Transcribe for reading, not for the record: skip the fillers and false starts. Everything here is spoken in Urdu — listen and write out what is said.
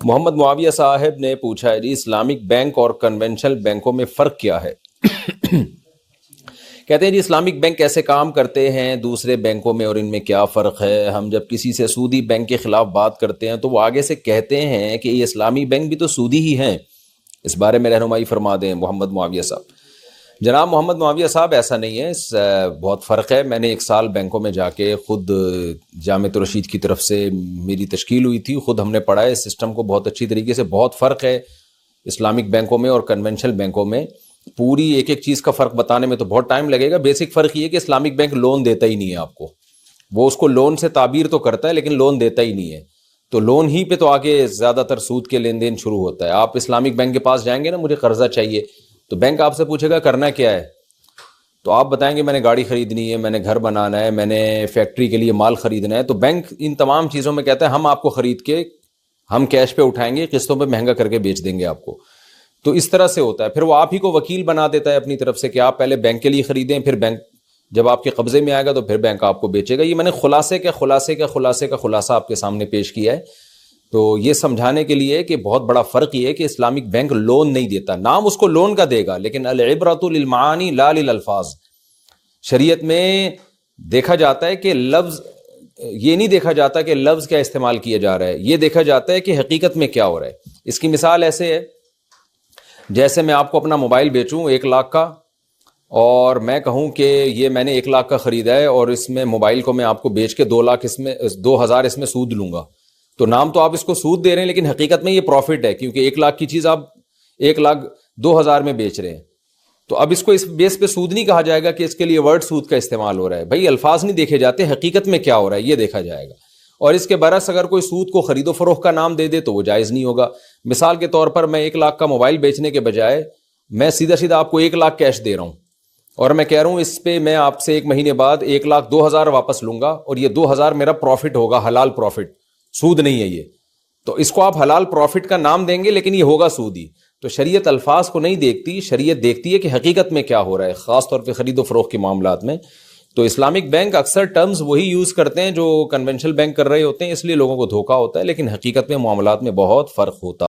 محمد معاویہ صاحب نے پوچھا ہے جی اسلامک بینک اور کنونشنل بینکوں میں فرق کیا ہے؟ کہتے ہیں جی اسلامک بینک کیسے کام کرتے ہیں دوسرے بینکوں میں اور ان میں کیا فرق ہے؟ ہم جب کسی سے سودی بینک کے خلاف بات کرتے ہیں تو وہ آگے سے کہتے ہیں کہ یہ اسلامی بینک بھی تو سودی ہی ہیں، اس بارے میں رہنمائی فرما دیں محمد معاویہ صاحب۔ جناب محمد معاویہ صاحب ایسا نہیں ہے، بہت فرق ہے۔ میں نے 1 سال بینکوں میں جا کے خود جامعۃ الرشید کی طرف سے میری تشکیل ہوئی تھی، خود ہم نے پڑھا ہے اس سسٹم کو بہت اچھی طریقے سے۔ بہت فرق ہے اسلامک بینکوں میں اور کنونشنل بینکوں میں، پوری ایک ایک چیز کا فرق بتانے میں تو بہت ٹائم لگے گا۔ بیسک فرق یہ ہے کہ اسلامک بینک لون دیتا ہی نہیں ہے آپ کو، وہ اس کو لون سے تعبیر تو کرتا ہے لیکن لون دیتا ہی نہیں ہے، تو لون ہی پہ تو آگے زیادہ تر سود کے لین دین شروع ہوتا ہے۔ آپ اسلامک بینک کے پاس جائیں گے نا، مجھے قرضہ چاہیے، تو بینک آپ سے پوچھے گا کرنا کیا ہے، تو آپ بتائیں گے میں نے گاڑی خریدنی ہے، میں نے گھر بنانا ہے، میں نے فیکٹری کے لیے مال خریدنا ہے، تو بینک ان تمام چیزوں میں کہتا ہے ہم آپ کو خرید کے ہم کیش پہ اٹھائیں گے، قسطوں پہ مہنگا کر کے بیچ دیں گے آپ کو۔ تو اس طرح سے ہوتا ہے، پھر وہ آپ ہی کو وکیل بنا دیتا ہے اپنی طرف سے کہ آپ پہلے بینک کے لیے خریدیں، پھر بینک جب آپ کے قبضے میں آئے گا تو پھر بینک آپ کو بیچے گا۔ یہ میں نے خلاصہ آپ کے سامنے پیش کیا ہے، تو یہ سمجھانے کے لیے کہ بہت بڑا فرق یہ ہے کہ اسلامک بینک لون نہیں دیتا، نام اس کو لون کا دے گا لیکن العبرۃ للمعانی لا للالفاظ۔ شریعت میں دیکھا جاتا ہے کہ لفظ، یہ نہیں دیکھا جاتا کہ لفظ کیا استعمال کیا جا رہا ہے، یہ دیکھا جاتا ہے کہ حقیقت میں کیا ہو رہا ہے۔ اس کی مثال ایسے ہے جیسے میں آپ کو اپنا موبائل بیچوں 1 لاکھ کا، اور میں کہوں کہ یہ میں نے 1 لاکھ کا خریدا ہے اور اس میں موبائل کو میں آپ کو بیچ کے 2 لاکھ اس میں 2000 اس میں سود لوں گا، تو نام تو آپ اس کو سود دے رہے ہیں لیکن حقیقت میں یہ پروفٹ ہے، کیونکہ 1 لاکھ کی چیز آپ 1,02,000 میں بیچ رہے ہیں۔ تو اب اس کو اس بیس پہ سود نہیں کہا جائے گا کہ اس کے لیے ورڈ سود کا استعمال ہو رہا ہے، بھائی الفاظ نہیں دیکھے جاتے، حقیقت میں کیا ہو رہا ہے یہ دیکھا جائے گا۔ اور اس کے برعکس اگر کوئی سود کو خرید و فروخت کا نام دے دے تو وہ جائز نہیں ہوگا۔ مثال کے طور پر میں 1 لاکھ کا موبائل بیچنے کے بجائے میں سیدھا آپ کو 1 لاکھ کیش دے رہا ہوں، اور میں کہہ رہا ہوں اس پہ میں آپ سے 1 مہینے بعد 1,02,000 واپس لوں گا، اور یہ 2,000 میرا پروفٹ ہوگا، حلال پروفٹ، سود نہیں ہے یہ، تو اس کو آپ حلال پروفٹ کا نام دیں گے لیکن یہ ہوگا سود ہی۔ تو شریعت الفاظ کو نہیں دیکھتی، شریعت دیکھتی ہے کہ حقیقت میں کیا ہو رہا ہے، خاص طور پہ خرید و فروخت کے معاملات میں۔ تو اسلامک بینک اکثر ٹرمز وہی یوز کرتے ہیں جو کنونشنل بینک کر رہے ہوتے ہیں، اس لیے لوگوں کو دھوکا ہوتا ہے، لیکن حقیقت میں معاملات میں بہت فرق ہوتا ہے۔